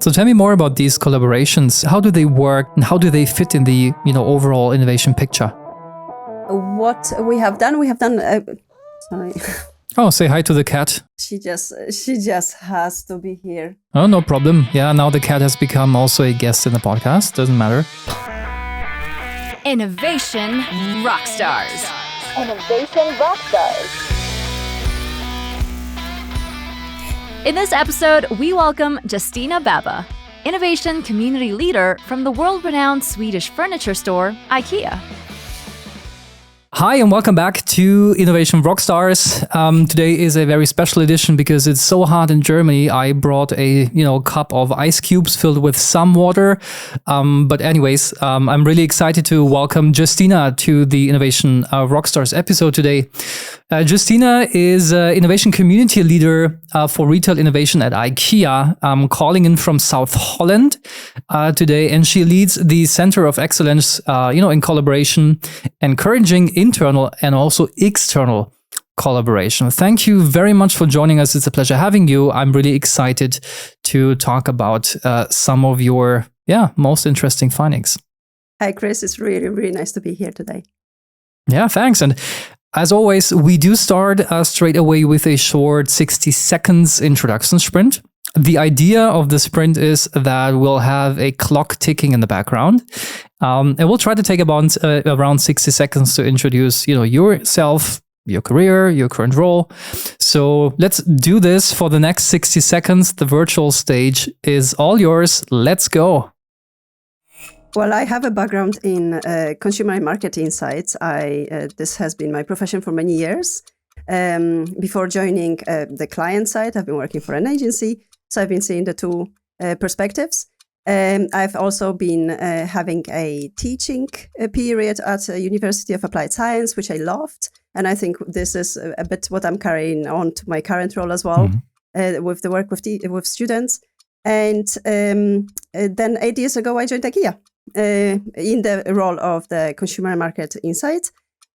So tell me more about these collaborations. How do they work and how do they fit in the overall innovation picture? What we have done, sorry. Oh, say hi to the cat. She just has to be here. Oh, no problem. Yeah, now the cat has become also a guest in the podcast. Doesn't matter. Innovation Rockstars. Innovation Rockstars. In this episode, we welcome Justyna Baber, Innovation Community Leader from the world-renowned Swedish furniture store, IKEA. Hi and welcome back to Innovation Rockstars. Today is a very special edition because it's so hot in Germany. I brought a cup of ice cubes filled with some water. But anyways, I'm really excited to welcome Justyna to the Innovation Rockstars episode today. Justyna is Innovation Community Leader for Retail Innovation at IKEA. I'm calling in from South Holland today, and she leads the Center of Excellence, in collaboration, encouraging internal and also external collaboration. Thank you very much for joining us. It's a pleasure having you. I'm really excited to talk about some of your most interesting findings. Hi, Chris. It's really, really nice to be here today. Yeah, thanks. And as always, we do start straight away with a short 60 seconds introduction sprint. The idea of the sprint is that we'll have a clock ticking in the background. And we'll try to take about around 60 seconds to introduce, yourself, your career, your current role. So let's do this for the next 60 seconds. The virtual stage is all yours. Let's go. Well, I have a background in consumer and market insights. This has been my profession for many years. Before joining the client side, I've been working for an agency, so I've been seeing the two perspectives. I've also been having a teaching period at the University of Applied Science, which I loved. And I think this is a bit what I'm carrying on to my current role as well, with the work with students. And then 8 years ago, I joined IKEA in the role of the consumer market insight.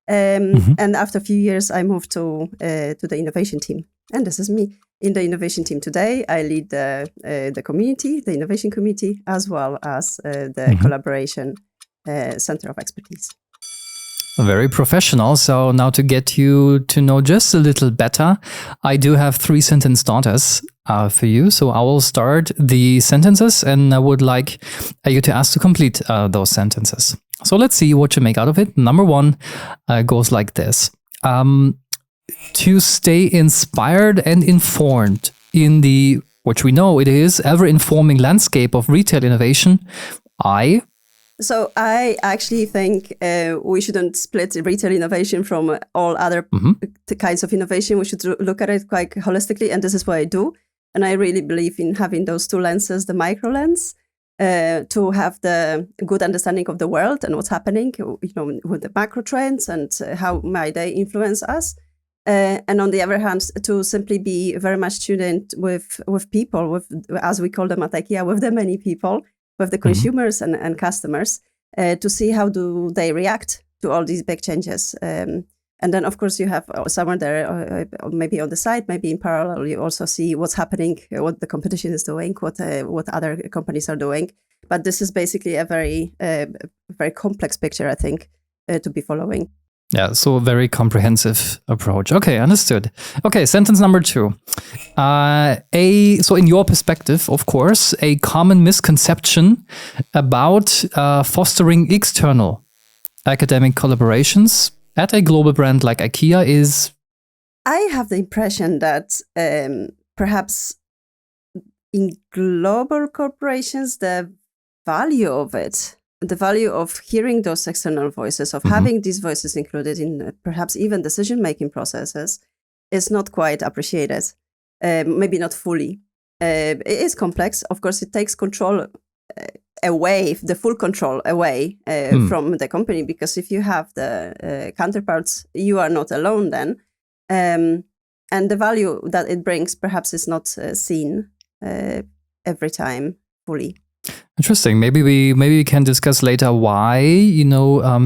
And after a few years, I moved to the innovation team. And this is me. In the innovation team today, I lead the community, the innovation community, as well as the collaboration center of expertise. Very professional. So now to get you to know just a little better, I do have 3 sentence starters for you. So I will start the sentences and I would like you to ask to complete those sentences. So let's see what you make out of it. Number 1 goes like this. To stay inspired and informed in the, which we know it is, ever-informing landscape of retail innovation, So I actually think we shouldn't split retail innovation from all other kinds of innovation. We should look at it quite holistically, and this is what I do. And I really believe in having those two lenses, the micro lens, to have the good understanding of the world and what's happening, with the macro trends and how might they influence us. And on the other hand, to simply be very much tuned in with people, with, as we call them at IKEA, with the many people, with the consumers and customers, to see how do they react to all these big changes. And then, of course, you have somewhere there, maybe on the side, maybe in parallel, you also see what's happening, what the competition is doing, what other companies are doing. But this is basically a very complex picture, I think, to be following. Yeah, so a very comprehensive approach. Okay, understood. Okay, sentence number 2. So in your perspective, of course, a common misconception about fostering external academic collaborations at a global brand like IKEA is? I have the impression that perhaps in global corporations, the value of hearing those external voices, of having these voices included in perhaps even decision-making processes, is not quite appreciated. Maybe not fully. It is complex. Of course, it takes control away, the full control away from the company, because if you have the counterparts, you are not alone then. And the value that it brings perhaps is not seen every time fully. Interesting. Maybe we can discuss later why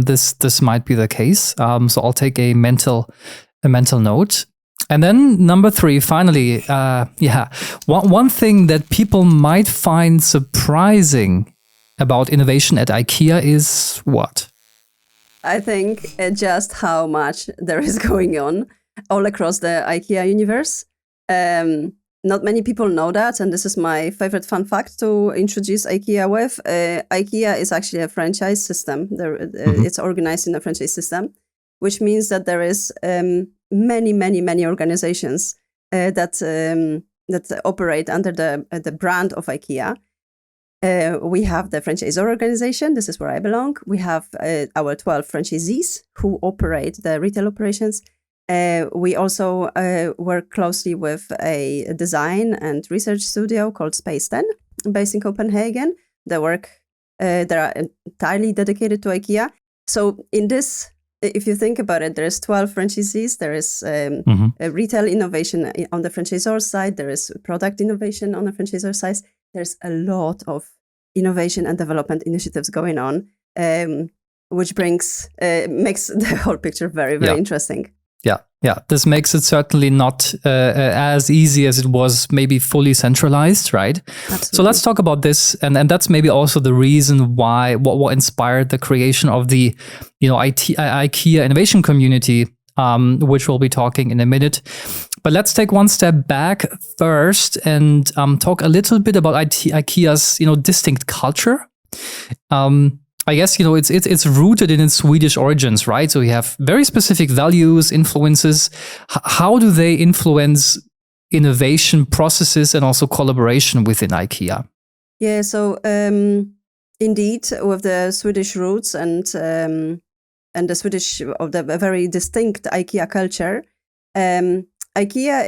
this might be the case. So I'll take a mental note. And then number 3, finally, one thing that people might find surprising about innovation at IKEA is what? I think just how much there is going on all across the IKEA universe. Not many people know that, and this is my favorite fun fact to introduce IKEA with. IKEA is actually a franchise system. It's organized in a franchise system, which means that there is many organizations that operate under the brand of IKEA. We have the franchisor organization. This is where I belong. We have our 12 franchisees who operate the retail operations. We also work closely with a design and research studio called Space 10, based in Copenhagen. They are entirely dedicated to IKEA. So in this, if you think about it, there's 12 franchisees. There is a retail innovation on the franchisor side. There is product innovation on the franchisor side. There's a lot of innovation and development initiatives going on, which makes the whole picture very, very interesting. Yeah. This makes it certainly not as easy as it was maybe fully centralized, right? Absolutely. So let's talk about this, and that's maybe also the reason why what inspired the creation of the IKEA Innovation Community, which we'll be talking in a minute. But let's take one step back first and talk a little bit about IKEA's distinct culture. I guess it's rooted in its Swedish origins, right? So we have very specific values, influences. How do they influence innovation processes and also collaboration within IKEA? Yeah, so indeed, with the Swedish roots and the Swedish of the very distinct IKEA culture, IKEA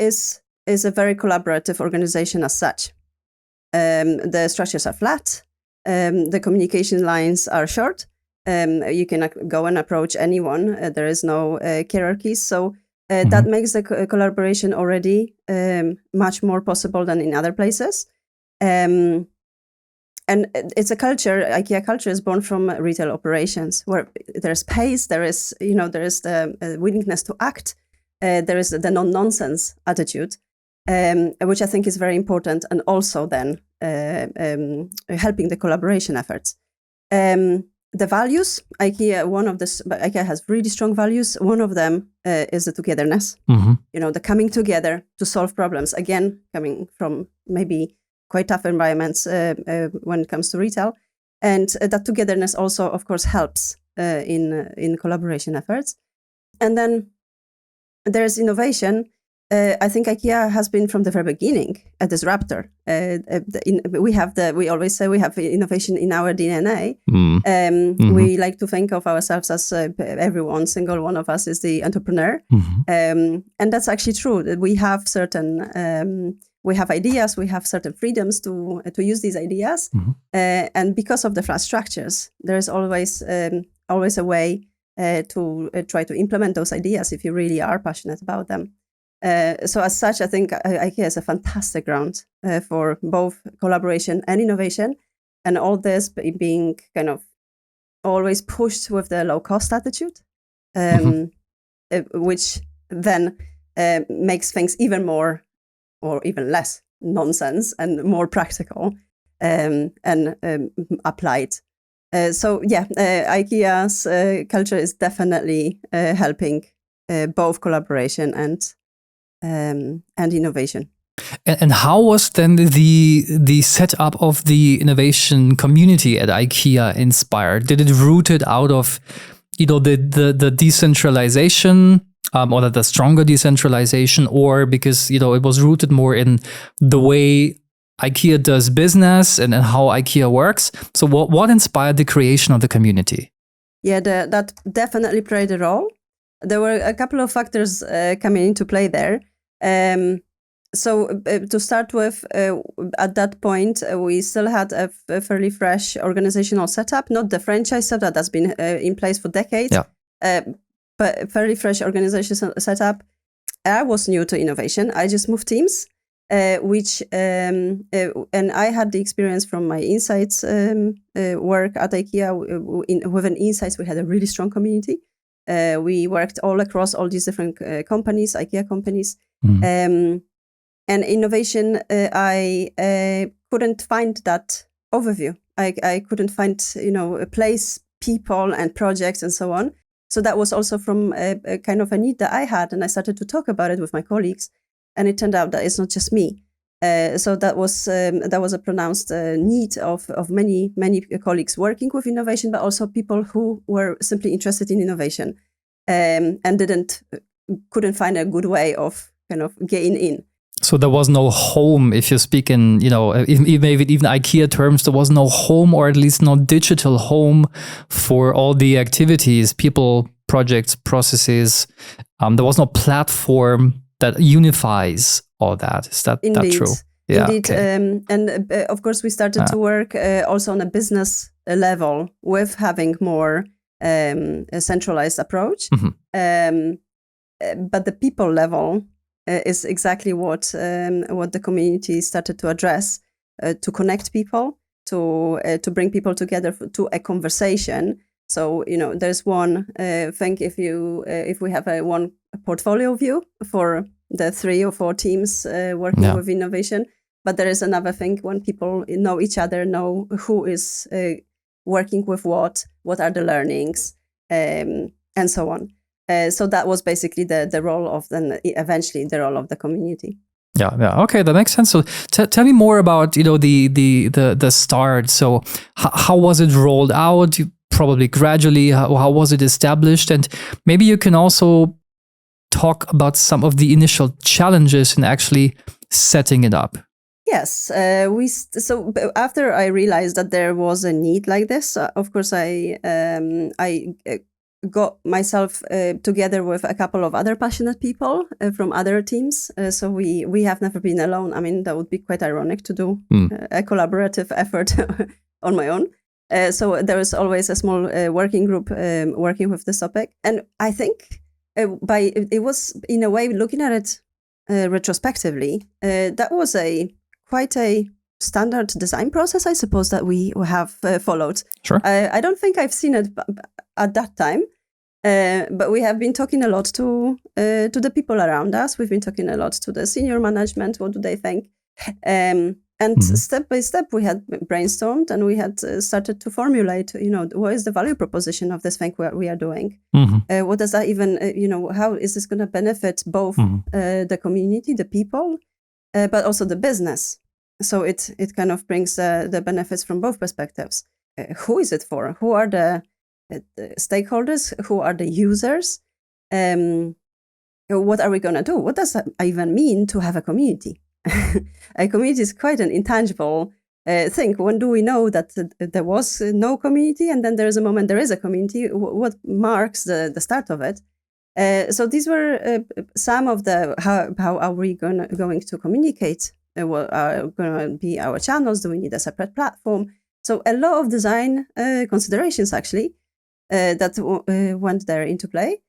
is a very collaborative organization as such. The structures are flat. The communication lines are short. You can go and approach anyone. There is no hierarchies. So that makes the collaboration already much more possible than in other places. And it's a culture, IKEA culture is born from retail operations where there's pace, there is the willingness to act, there is the non-nonsense attitude, which I think is very important, and also then helping the collaboration efforts. The values, IKEA has really strong values. One of them is the togetherness. The coming together to solve problems. Again, coming from maybe quite tough environments when it comes to retail, and that togetherness also, of course, helps in collaboration efforts. And then there's innovation. I think IKEA has been from the very beginning a disruptor. We always say we have innovation in our DNA. We like to think of ourselves as everyone, single one of us is the entrepreneur. And that's actually true. That we have certain, we have ideas, we have certain freedoms to use these ideas. And because of the flat structures, there is always a way to try to implement those ideas if you really are passionate about them. So as such, I think IKEA is a fantastic ground for both collaboration and innovation, and all this being kind of always pushed with the low-cost attitude, which then makes things even more or even less nonsense and more practical and applied. IKEA's culture is definitely helping both collaboration and innovation. And how was then the setup of the innovation community at IKEA inspired? Did it rooted out of the decentralization or the stronger decentralization, or because it was rooted more in the way IKEA does business and how IKEA works? So what inspired the creation of the community? Yeah, that definitely played a role. There were a couple of factors coming into play there. To start with, at that point, we still had a fairly fresh organizational setup, not the franchise setup that's been in place for decades, but fairly fresh organizational setup. I was new to innovation. I just moved teams, and I had the experience from my insights work at IKEA. Within insights, we had a really strong community. We worked all across all these different companies, IKEA companies. And innovation, I couldn't find that overview. I couldn't find, a place, people and projects and so on. So that was also from a kind of a need that I had. And I started to talk about it with my colleagues. And it turned out that it's not just me. So that was a pronounced need of many colleagues working with innovation, but also people who were simply interested in innovation and couldn't find a good way of kind of getting in. So there was no home, if you speak in, even IKEA terms, there was no home, or at least no digital home for all the activities, people, projects, processes. There was no platform that unifies all that. Is that true? Yeah, indeed. Okay. And of course, we started to work also on a business level with having more a centralized approach. But the people level is exactly what the community started to address, to connect people, to bring people together to a conversation. So there's one thing if we have one portfolio view for the 3 or 4 teams working with innovation, but there is another thing when people know each other, know who is working with what are the learnings, and so on. So that was basically the role of eventually the role of the community. Yeah. Okay, that makes sense. So tell me more about the start. So how was it rolled out? Probably gradually. How was it established? And maybe you can also talk about some of the initial challenges in actually setting it up. Yes, so after I realized that there was a need like this, of course I got myself together with a couple of other passionate people from other teams. So we have never been alone. I mean, that would be quite ironic to do a collaborative effort on my own. So there was always a small working group working with this topic. And I think it was, in a way, looking at it retrospectively, that was quite a standard design process, I suppose, that we have followed. Sure. I don't think I've seen it at that time, but we have been talking a lot to the people around us. We've been talking a lot to the senior management. What do they think? And step by step, we had brainstormed and we had started to formulate, what is the value proposition of this thing we are doing? What does that even, how is this going to benefit both the community, the people, but also the business? So it kind of brings the benefits from both perspectives. Who is it for? Who are the stakeholders? Who are the users? What are we going to do? What does that even mean to have a community? A community is quite an intangible thing. When do we know that there was no community and then there is a moment there is a community? What marks the start of it? So these were some of the how are we going to communicate? What are going to be our channels? Do we need a separate platform? So a lot of design considerations actually that went there into play.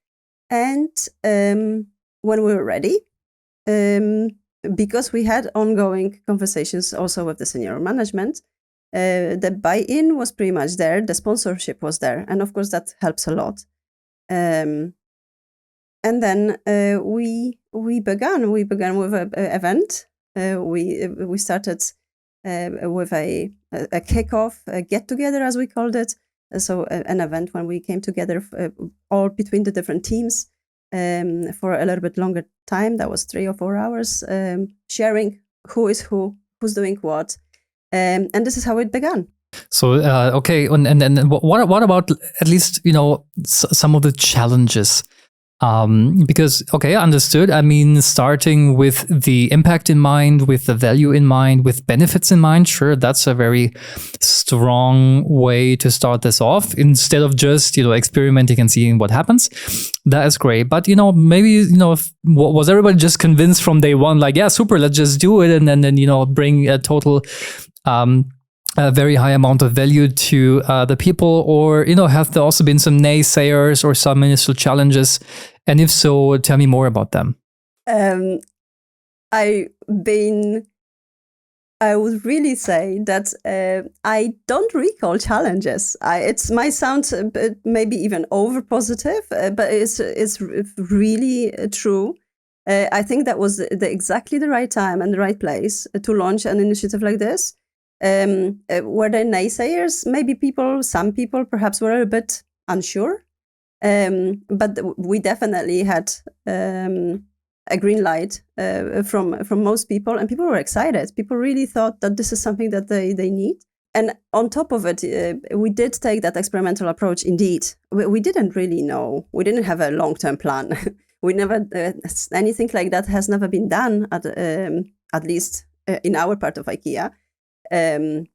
And when we were ready, because we had ongoing conversations also with the senior management, the buy-in was pretty much there, the sponsorship was there, and of course that helps a lot. And then we began with an event. We started with a kickoff, a get-together as we called it. So an event when we came together all between the different teams for a little bit longer time. That was 3 or 4 hours, sharing who is who's doing what, and this is how it began. So okay, and what about at least some of the challenges? Because okay, understood. I mean, starting with the impact in mind, with the value in mind, with benefits in mind. Sure, that's a very strong way to start this off. Instead of just experimenting and seeing what happens, that is great. But maybe was everybody just convinced from day one, like, yeah, super, let's just do it, and then bring a total a very high amount of value to the people, or have there also been some naysayers or some initial challenges? And if so, tell me more about them. I would really say that I don't recall challenges. It might sound maybe even over positive, but it's really true I think that was exactly the right time and the right place to launch an initiative like this. Were there naysayers? Maybe some people perhaps were a bit unsure. But we definitely had a green light from most people, and people were excited. People really thought that this is something that they need. And on top of it, we did take that experimental approach. Indeed, we didn't really know. We didn't have a long-term plan. We never anything like that has never been done at least in our part of IKEA. I'm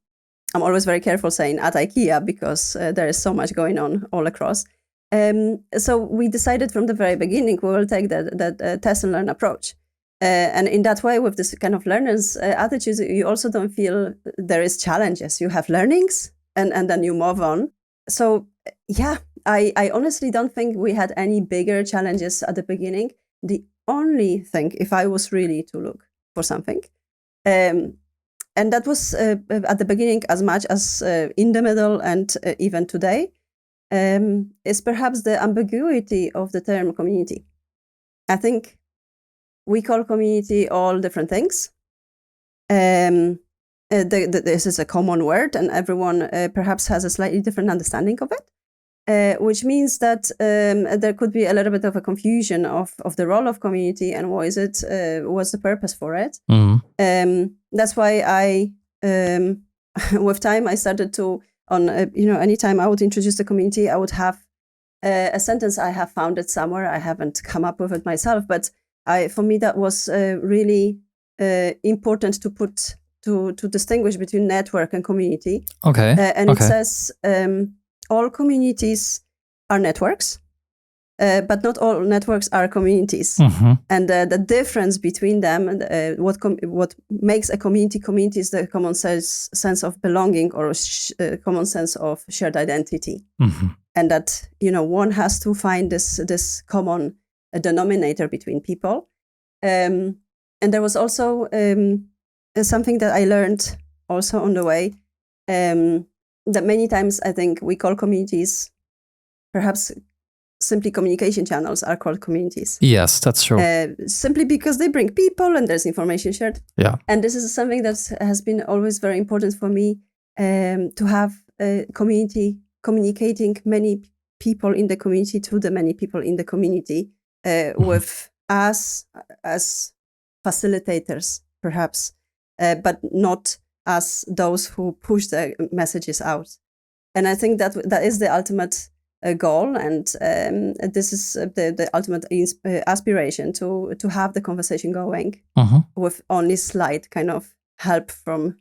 always very careful saying at IKEA because there is so much going on all across. So we decided from the very beginning we will take that test and learn approach. And in that way, with this kind of learner's attitude, you also don't feel there is challenges. You have learnings and then you move on. So yeah, I honestly don't think we had any bigger challenges at the beginning. The only thing, if I was really to look for something, and that was at the beginning as much as in the middle and even today, is perhaps the ambiguity of the term community. I think we call community all different things. This is a common word, and everyone perhaps has a slightly different understanding of it, which means that there could be a little bit of a confusion of the role of community and what is it, what's the purpose for it. Mm-hmm. That's why I, with time, I started to, anytime I would introduce the community, I would have a sentence I have found it somewhere. I haven't come up with it myself, but for me that was really important to distinguish between network and community. Okay. It says all communities are networks, but not all networks are communities. Mm-hmm. And the difference between them and what makes a community is the common sense of belonging or common sense of shared identity. Mm-hmm. And that, one has to find this common denominator between people. And there was also something that I learned also on the way, that many times I think we call communities, perhaps simply communication channels are called communities. Yes, that's true. Simply because they bring people and there's information shared. Yeah. And this is something that has been always very important for me, to have a community communicating many people in the community to the many people in the community, with us as facilitators, perhaps, but not as those who push the messages out. And I think that is the ultimate goal, and this is the ultimate aspiration to have the conversation going, with only slight kind of help from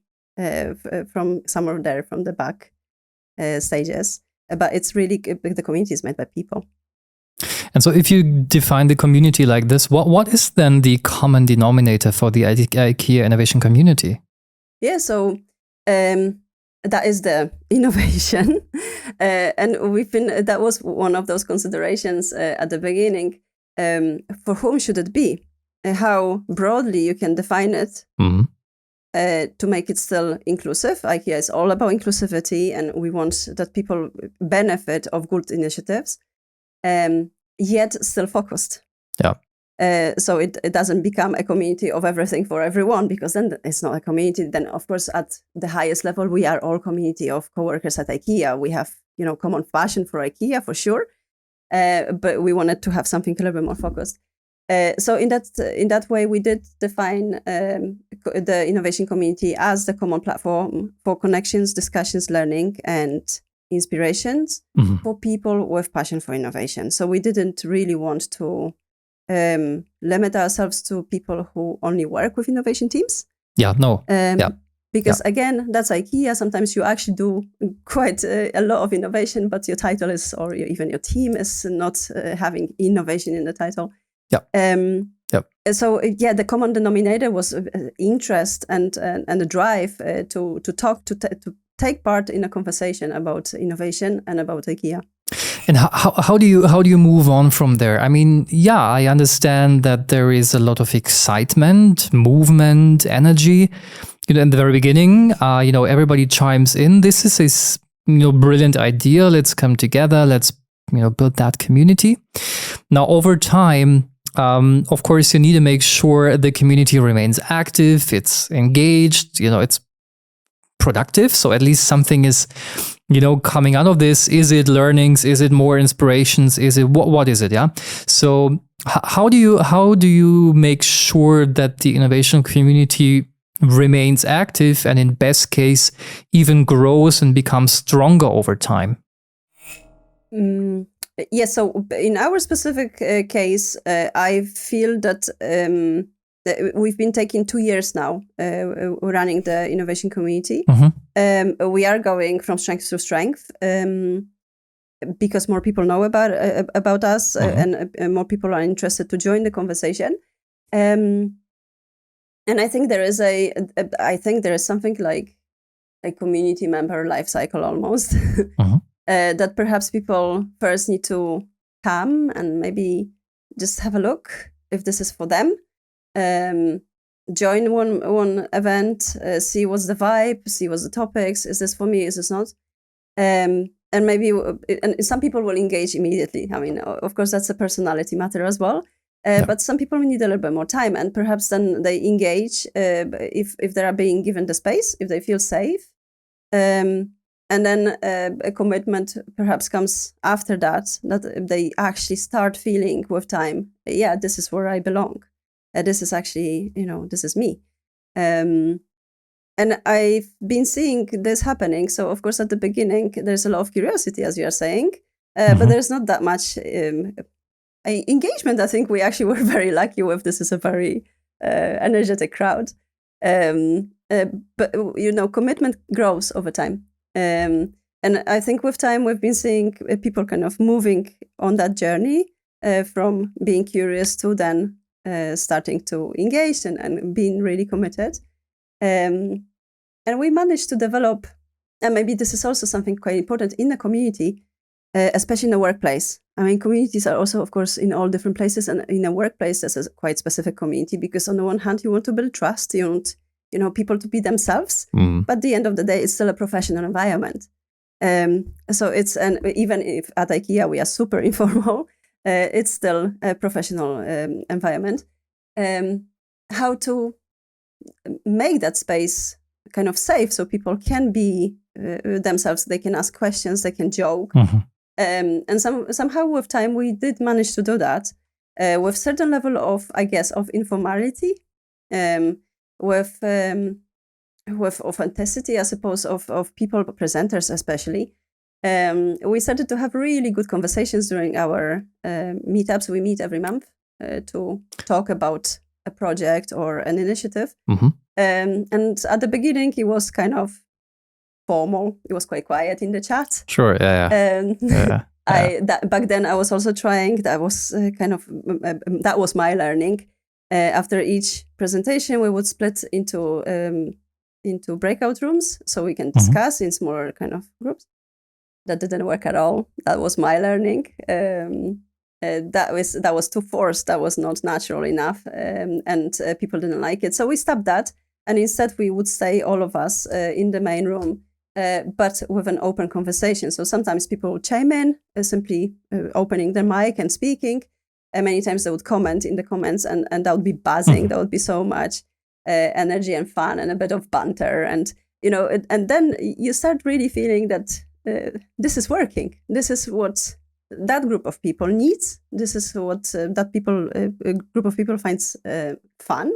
somewhere there from the back stages. But it's really the community is made by people. And so if you define the community like this, what is then the common denominator for the IKEA Innovation Community? Yeah, so that is the innovation. And that was one of those considerations at the beginning. For whom should it be? How broadly you can define it, to make it still inclusive. IKEA is all about inclusivity, and we want that people benefit of good initiatives, yet still focused. Yeah. So it doesn't become a community of everything for everyone, because then it's not a community. Then, of course, at the highest level, we are all community of coworkers at IKEA. We have, common passion for IKEA for sure, but we wanted to have something a little bit more focused. So in that way, we did define the innovation community as the common platform for connections, discussions, learning, and inspirations for people with passion for innovation. So we didn't really want to limit ourselves to people who only work with innovation teams. Yeah, no. Because again, that's IKEA. Sometimes you actually do quite a lot of innovation, but your title is, or even your team is not having innovation in the title. So the common denominator was interest and the drive to take part in a conversation about innovation and about IKEA. And how do you move on from there? I mean, I understand that there is a lot of excitement, movement, energy. In the very beginning, everybody chimes in. This is a brilliant idea. Let's come together. Let's build that community. Now, over time, Of course, you need to make sure the community remains active, it's engaged, it's productive. So at least something is, coming out of this. Is it learnings? Is it more inspirations? Is it what is it? Yeah. So how do you make sure that the innovation community remains active and in best case even grows and becomes stronger over time? Yes, so in our specific case, I feel that we've been taking 2 years now running the innovation community. We are going from strength to strength because more people know about us and more people are interested to join the conversation. And I think there is something like a community member life cycle almost. That perhaps people first need to come and maybe just have a look if this is for them. Join one event, see what's the vibe, see what's the topics. Is this for me? Is this not? And maybe and some people will engage immediately. I mean, of course, that's a personality matter as well. But some people need a little bit more time, and perhaps then they engage if they are being given the space, if they feel safe. And then a commitment perhaps comes after that they actually start feeling with time, yeah, this is where I belong. This is actually, this is me. And I've been seeing this happening. So, of course, at the beginning, there's a lot of curiosity, as you are saying, but there's not that much engagement. I think we actually were very lucky with this is a very energetic crowd. But, commitment grows over time. And I think with time, we've been seeing people kind of moving on that journey from being curious to then starting to engage and being really committed. And we managed to develop, and maybe this is also something quite important in the community, especially in the workplace. I mean, communities are also, of course, in all different places. And in a workplace, there's a quite specific community because on the one hand, you want to build trust, you want people to be themselves, but at the end of the day, it's still a professional environment. So it's, and even if at IKEA we are super informal, it's still a professional environment. How to make that space kind of safe so people can be themselves, they can ask questions, they can joke. And somehow with time, we did manage to do that with certain level of, I guess, of informality. With authenticity, I suppose, of people, presenters especially. We started to have really good conversations during our meetups. We meet every month to talk about a project or an initiative. And at the beginning, it was kind of formal. It was quite quiet in the chat. Sure, yeah. Back then, I was also trying. That was that was my learning. After each presentation, we would split into breakout rooms so we can discuss in smaller kind of groups. That didn't work at all. That was my learning. That was too forced. That was not natural enough, and people didn't like it. So we stopped that, and instead we would stay all of us in the main room, but with an open conversation. So sometimes people would chime in, simply opening their mic and speaking. And many times they would comment in the comments, and that would be buzzing. There would be so much energy and fun and a bit of banter. And, and then you start really feeling that this is working. This is what that group of people needs. This is what that group of people finds fun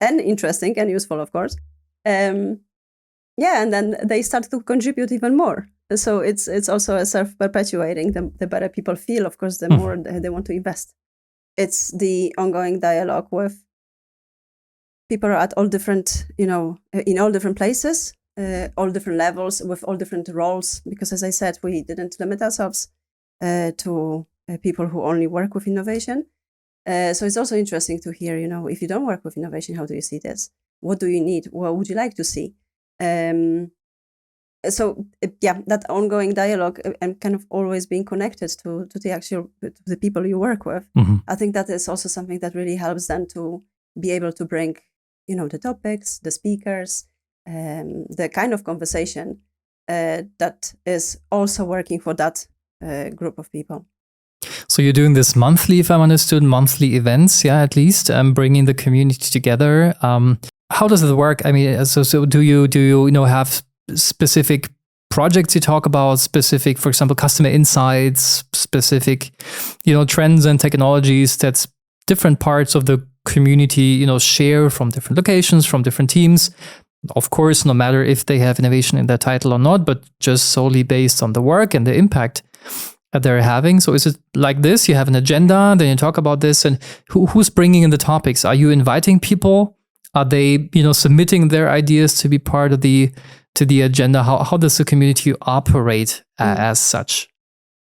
and interesting and useful, of course. And then they start to contribute even more. So it's also a self-perpetuating. The better people feel, of course, the more they want to invest. It's the ongoing dialogue with people at all different, in all different places, all different levels, with all different roles. Because as I said, we didn't limit ourselves to people who only work with innovation. So it's also interesting to hear, if you don't work with innovation, how do you see this? What do you need? What would you like to see? So that ongoing dialogue and kind of always being connected to the people you work with. I think that is also something that really helps them to be able to bring, the topics, the speakers, the kind of conversation that is also working for that group of people. So you're doing this monthly, if I'm understood, monthly events, yeah, at least, bringing the community together. How does it work? I mean, so do you have specific projects you talk about, specific, for example, customer insights, specific, trends and technologies that's different parts of the community, share from different locations, from different teams? Of course, no matter if they have innovation in their title or not, but just solely based on the work and the impact that they're having. So is it like this? You have an agenda, then you talk about this, and who's bringing in the topics? Are you inviting people? Are they, submitting their ideas to be part of the agenda? How does the community operate as such?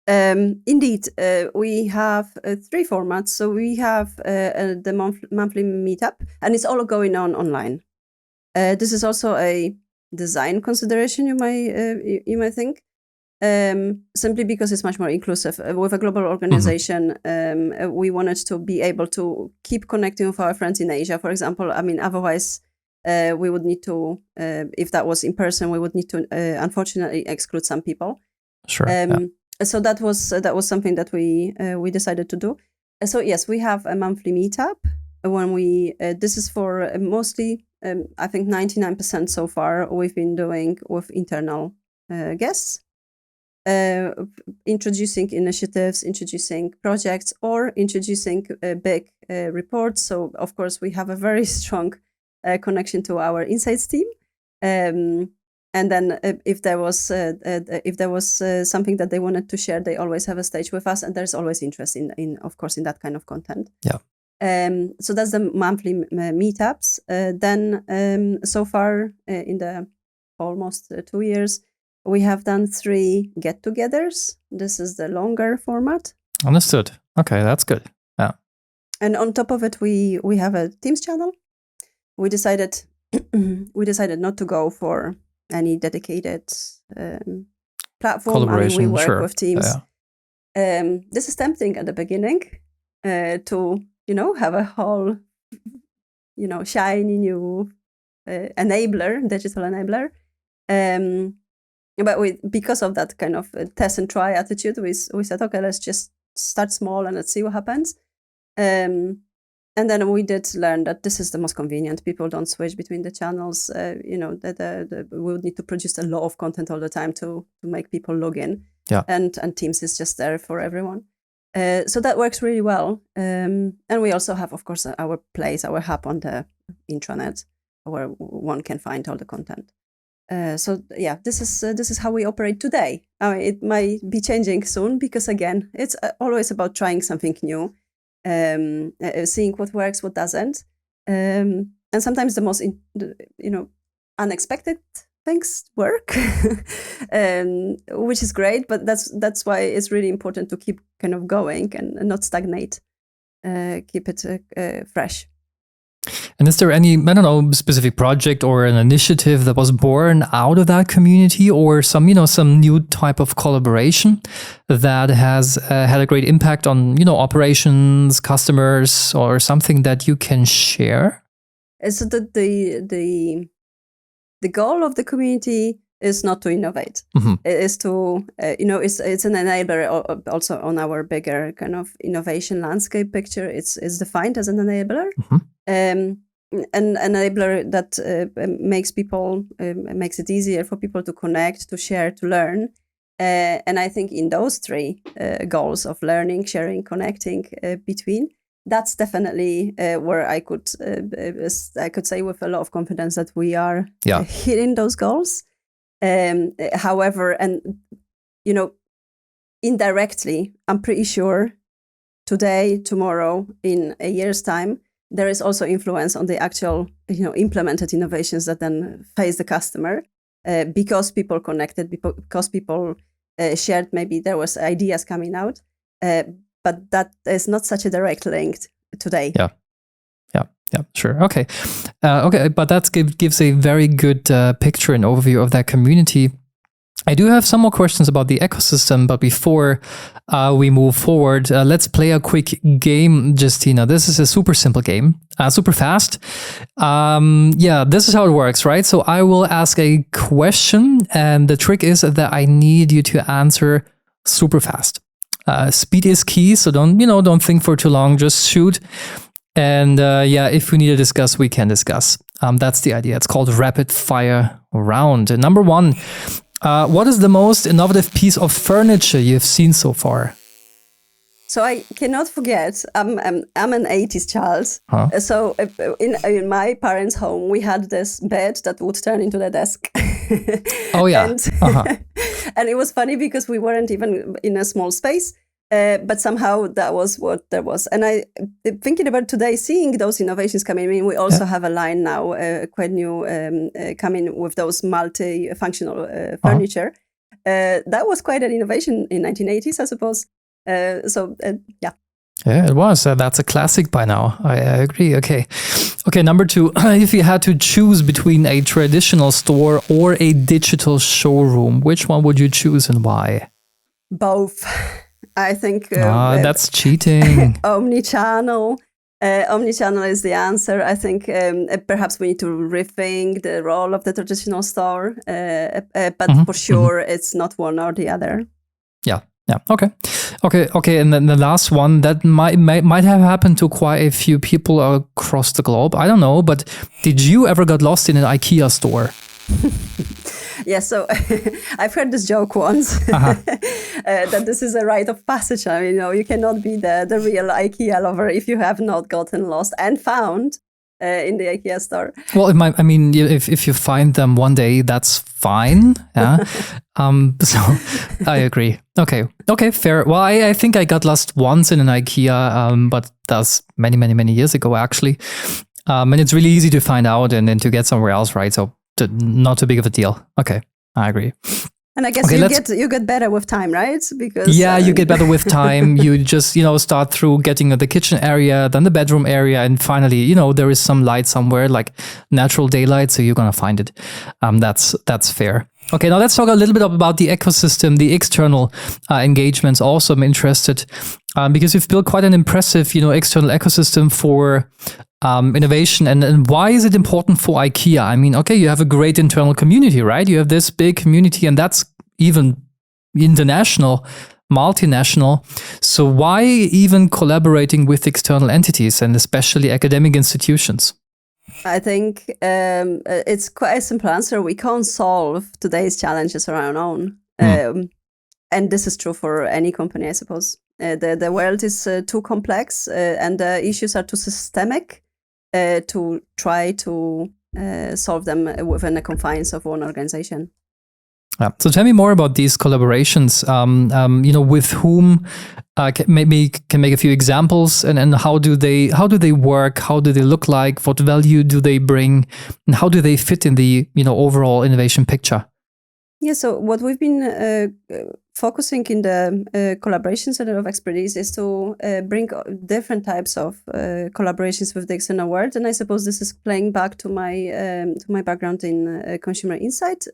Indeed, we have 3 formats. So we have the monthly meetup, and it's all going on online. This is also a design consideration, you might think, simply because it's much more inclusive. With a global organization, we wanted to be able to keep connecting with our friends in Asia, for example. I mean, otherwise, we would need to, if that was in person, we would need to, unfortunately, exclude some people. Sure. So that was something that we decided to do. So yes, we have a monthly meetup. When this is for mostly, I think 99% so far we've been doing with internal guests, introducing initiatives, introducing projects, or introducing big reports. So of course we have a very strong connection to our insights team. And then if there was something that they wanted to share, they always have a stage with us, and there's always interest in of course in that kind of content. Yeah. So that's the monthly meetups. Then so far in the almost 2 years, we have done 3 get-togethers. This is the longer format. Understood. Okay, that's good. Yeah. And on top of it, we have a Teams channel. We decided not to go for any dedicated platform. Collaboration, I mean, we work sure. with Teams. Yeah. This is tempting at the beginning to have a whole shiny new digital enabler. But because of that kind of test and try attitude, we said, okay, let's just start small and let's see what happens. And then we did learn that this is the most convenient. People don't switch between the channels. That we would need to produce a lot of content all the time to make people log in. Yeah. And Teams is just there for everyone. So that works really well. And we also have, of course, our hub on the intranet where one can find all the content. So yeah, this is how we operate today. I mean, it might be changing soon because again, it's always about trying something new, seeing what works, what doesn't, and sometimes the most unexpected things work, which is great. But that's why it's really important to keep kind of going and not stagnate, keep it fresh. And is there any, specific project or an initiative that was born out of that community, or some new type of collaboration that has had a great impact on, operations, customers, or something that you can share? So the goal of the community is not to innovate. Mm-hmm. It is to, it's an enabler also on our bigger kind of innovation landscape picture. It's defined as an enabler. Mm-hmm. An enabler that makes it easier for people to connect, to share, to learn. And I think in those 3 goals of learning, sharing, connecting between, that's definitely where I could say with a lot of confidence that we are hitting those goals. However, indirectly, I'm pretty sure today, tomorrow, in a year's time, there is also influence on the actual, implemented innovations that then face the customer, because people connected, because people shared. Maybe there was ideas coming out, but that is not such a direct link today. Yeah, sure. Okay. But that gives a very good picture and overview of that community. I do have some more questions about the ecosystem, but before we move forward, let's play a quick game, Justyna. This is a super simple game, super fast. This is how it works, right? So I will ask a question, and the trick is that I need you to answer super fast. Speed is key, so don't think for too long. Just shoot. And if we need to discuss, we can discuss. That's the idea. It's called rapid fire round. And number 1, what is the most innovative piece of furniture you've seen so far? So I cannot forget, I'm an 80s child. So in my parents' home, we had this bed that would turn into the desk. Oh, yeah. And it was funny because we weren't even in a small space, but somehow that was what there was. And I thinking about today, seeing those innovations coming in, we also have a line now, quite new, coming with those multi-functional furniture. That was quite an innovation in 1980s, I suppose. Yeah, it was. That's a classic by now. I agree. Okay, number 2. If you had to choose between a traditional store or a digital showroom, which one would you choose and why? Both. I think... that's cheating. Omnichannel. Omnichannel is the answer. I think perhaps we need to rethink the role of the traditional store, but for sure it's not one or the other. Yeah. Okay. And then the last one that might have happened to quite a few people across the globe. I don't know, but did you ever get lost in an IKEA store? Yeah, so I've heard this joke once that this is a rite of passage. I mean, you cannot be the real IKEA lover if you have not gotten lost and found in the IKEA store. Well, if you find them one day, that's fine. Yeah. So I agree. Okay, fair. Well, I think I got lost once in an IKEA, but that's many years ago, actually. And it's really easy to find out and then to get somewhere else, right? So not too big of a deal. Okay, I agree. And I guess you get better with time, right? Because you get better with time. You just start through getting the kitchen area, then the bedroom area, and finally there is some light somewhere, like natural daylight. So you're gonna find it. That's fair. Okay, now let's talk a little bit about the ecosystem, the external engagements. Also, I'm interested because you've built quite an impressive external ecosystem for innovation. And why is it important for IKEA? I mean, okay, you have a great internal community, right? You have this big community, and that's even international, multinational. So why even collaborating with external entities and especially academic institutions? I think it's quite a simple answer. We can't solve today's challenges on our own. And this is true for any company, I suppose. The world is too complex and the issues are too systemic to try to solve them within the confines of one organization. Yeah. So tell me more about these collaborations. With whom can make a few examples, and how do they work? How do they look like? What value do they bring? And how do they fit in the overall innovation picture? Yeah. So what we've been focusing in the collaboration center of expertise is to bring different types of collaborations with the external world, and I suppose this is playing back to my background in consumer insight.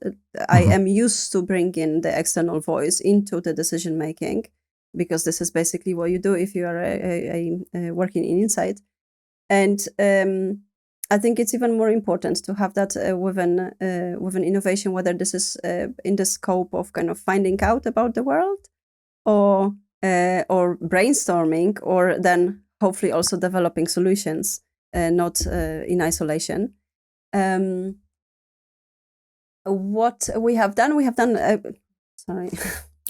I am used to bringing the external voice into the decision making, because this is basically what you do if you are working in insight, and I think it's even more important to have that with an innovation, whether this is in the scope of kind of finding out about the world, or brainstorming, or then hopefully also developing solutions, not in isolation. What we have done. Sorry.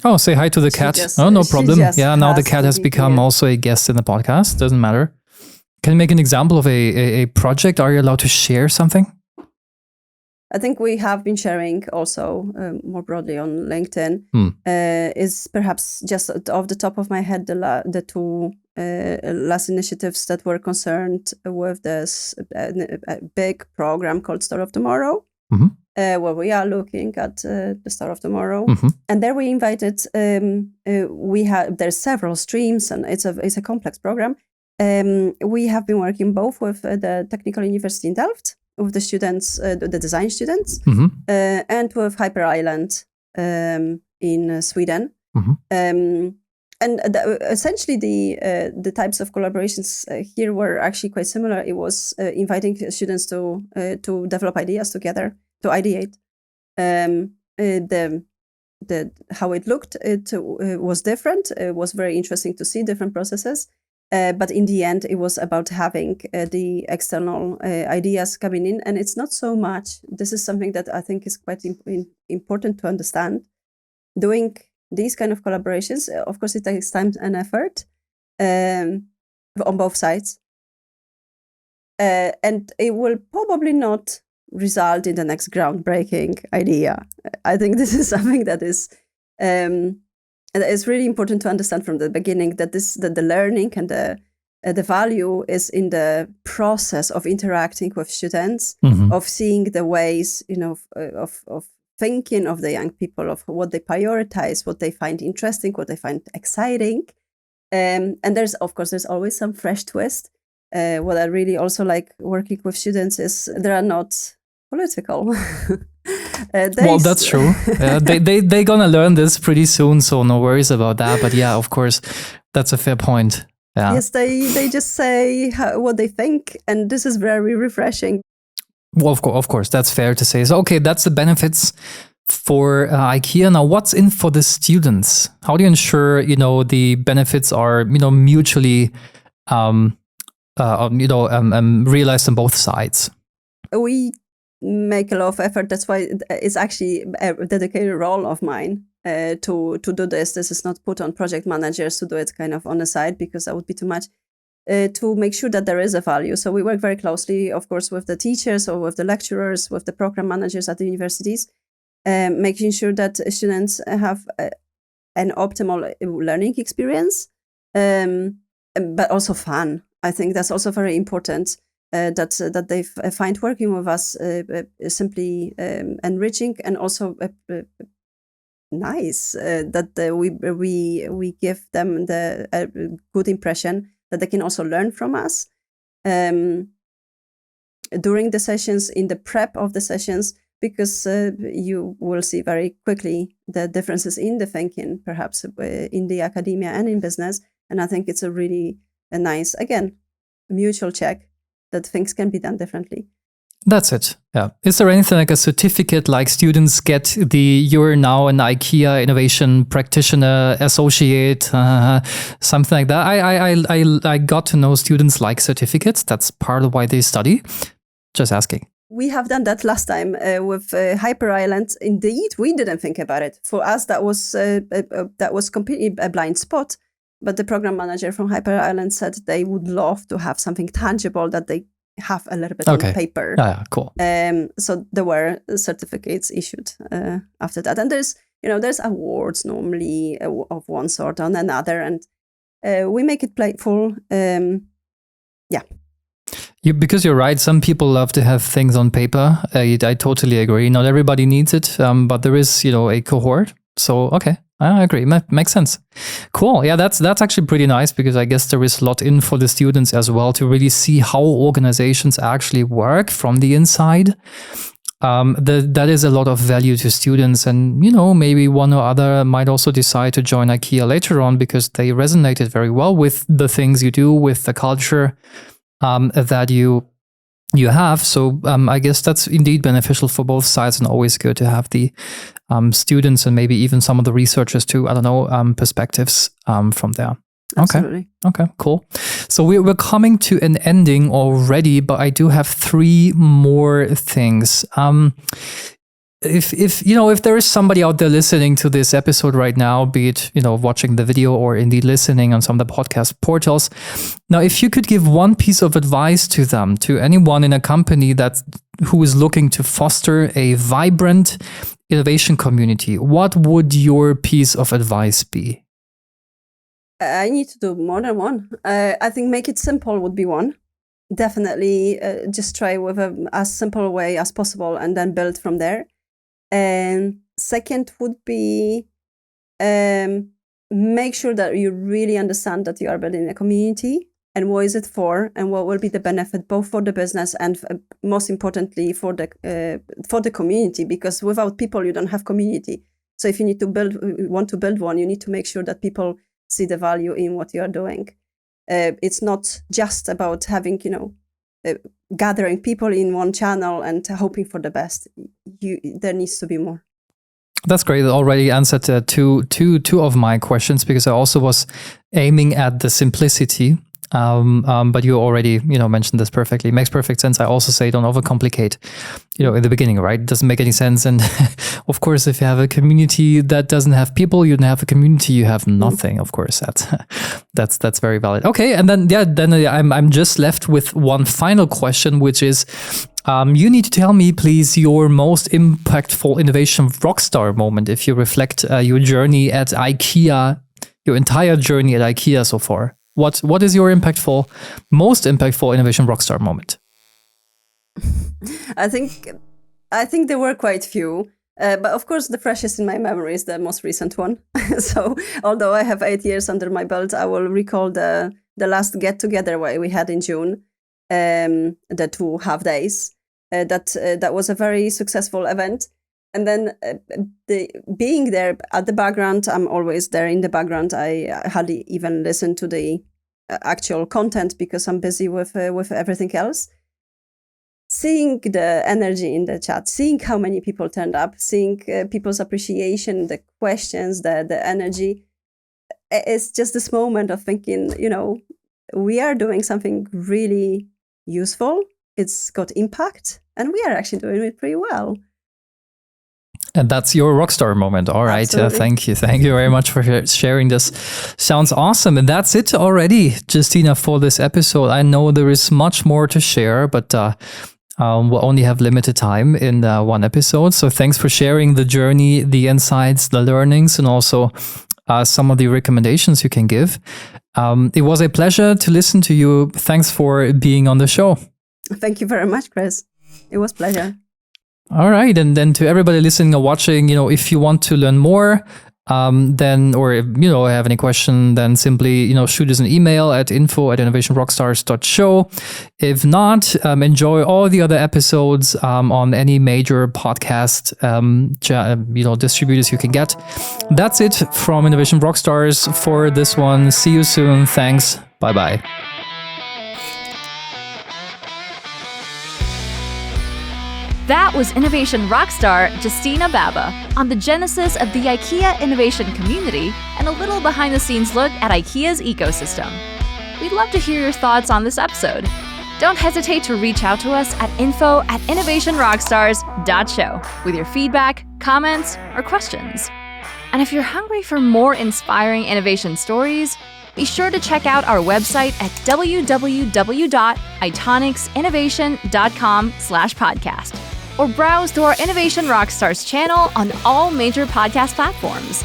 Oh, say hi to the cat. No problem. Yeah, now the cat has become also a guest in the podcast. Doesn't matter. Can you make an example of a project? Are you allowed to share something? I think we have been sharing also more broadly on LinkedIn. Is perhaps just off the top of my head the two last initiatives that were concerned with this big program called Store of Tomorrow, where we are looking at the Store of Tomorrow, and there we invited. There's several streams, and it's a complex program. We have been working both with the Technical University in Delft, with the students, the design students, and with Hyper Island in Sweden. Essentially, the types of collaborations here were actually quite similar. It was inviting students to develop ideas together, to ideate. how it looked, it was different. It was very interesting to see different processes. But in the end, it was about having the external ideas coming in. And it's not so much. This is something that I think is quite important to understand. Doing these kind of collaborations, of course, it takes time and effort on both sides. And it will probably not result in the next groundbreaking idea. I think this is something that is really important to understand from the beginning, that the learning and the value is in the process of interacting with students, of seeing the ways, of thinking of the young people, of what they prioritize, what they find interesting, what they find exciting. And there's always some fresh twist. What I really also like working with students is they are not political. Well, that's true. They're gonna learn this pretty soon, so no worries about that. But yeah, of course, that's a fair point. Yeah. Yes, they just say what they think, and this is very refreshing. Well, of course, that's fair to say. So, okay, that's the benefits for IKEA. Now, what's in for the students? How do you ensure the benefits are mutually realized on both sides? We make a lot of effort. That's why it's actually a dedicated role of mine to do this. This is not put on project managers to do it kind of on the side, because that would be too much. To make sure that there is a value. So we work very closely, of course, with the teachers or with the lecturers, with the program managers at the universities, making sure that students have an optimal learning experience, but also fun. I think that's also very important, that they find working with us simply enriching and also nice, that we give them the good impression that they can also learn from us during the sessions, in the prep of the sessions, because you will see very quickly the differences in the thinking, perhaps in the academia and in business. And I think it's a really nice, again, mutual check that things can be done differently. That's it. Yeah. Is there anything like a certificate, like students get you're now an IKEA Innovation Practitioner Associate, something like that? I got to know students like certificates. That's part of why they study. Just asking. We have done that last time with Hyper Island. Indeed, we didn't think about it. For us, that was completely a blind spot. But the program manager from Hyper Island said they would love to have something tangible that they have a little bit on paper. Yeah, cool. So there were certificates issued after that, and there's awards normally of one sort or another, and we make it playful. Because you're right. Some people love to have things on paper. I totally agree. Not everybody needs it, but there is a cohort. So okay. I agree. Makes sense. Cool. Yeah, that's actually pretty nice, because I guess there is a lot in for the students as well to really see how organizations actually work from the inside. That is a lot of value to students, and maybe one or other might also decide to join IKEA later on because they resonated very well with the things you do, with the culture that you have. So I guess that's indeed beneficial for both sides, and always good to have the students and maybe even some of the researchers too, perspectives from there. Absolutely. Okay, cool. So we're coming to an ending already, but I do have 3 more things. If there is somebody out there listening to this episode right now, be it watching the video or indeed listening on some of the podcast portals, now if you could give one piece of advice to them, to anyone in a company who is looking to foster a vibrant innovation community, what would your piece of advice be? I need to do more than one. I think make it simple would be one. Definitely just try with as simple way as possible and then build from there. And second would be make sure that you really understand that you are building a community and what is it for, and what will be the benefit both for the business and most importantly for the community, because without people you don't have community. So if you want to build one, you need to make sure that people see the value in what you are doing. It's not just about having gathering people in one channel and hoping for the best. There needs to be more. That's great. It already answered two of my questions, because I also was aiming at the simplicity. But you already, mentioned this perfectly. It makes perfect sense. I also say don't overcomplicate, in the beginning, right? It doesn't make any sense. And of course, if you have a community that doesn't have people, you don't have a community, you have nothing. Of course, that's very valid. Okay, and then I'm just left with one final question, which is, you need to tell me, please, your most impactful innovation rockstar moment. If you reflect your journey at IKEA, your entire journey at IKEA so far. What is your most impactful innovation rockstar moment? I think there were quite few, but of course the freshest in my memory is the most recent one. So although I have 8 years under my belt, I will recall the last get together we had in June, the 2 half days. That was a very successful event. And then being there at the background, I'm always there in the background. I hardly even listen to the actual content because I'm busy with everything else. Seeing the energy in the chat, seeing how many people turned up, seeing people's appreciation, the questions, the energy, it's just this moment of thinking, we are doing something really useful. It's got impact, and we are actually doing it pretty well. And that's your rockstar moment. All right. Thank you. Thank you very much for sharing this. Sounds awesome. And that's it already, Justyna, for this episode. I know there is much more to share, but we'll only have limited time in one episode. So thanks for sharing the journey, the insights, the learnings, and also some of the recommendations you can give. It was a pleasure to listen to you. Thanks for being on the show. Thank you very much, Chris. It was a pleasure. All right. And then to everybody listening or watching, if you want to learn more, then, or, have any question, then simply, shoot us an email at info@innovationrockstars.show. If not, enjoy all the other episodes on any major podcast, distributors you can get. That's it from Innovation Rockstars for this one. See you soon. Thanks. Bye-bye. That was innovation rockstar Justyna Baber on the genesis of the IKEA Innovation Community and a little behind-the-scenes look at IKEA's ecosystem. We'd love to hear your thoughts on this episode. Don't hesitate to reach out to us at info@innovationrockstars.show with your feedback, comments, or questions. And if you're hungry for more inspiring innovation stories, be sure to check out our website at www.itonicsinnovation.com/podcast or browse to our Innovation Rockstars channel on all major podcast platforms.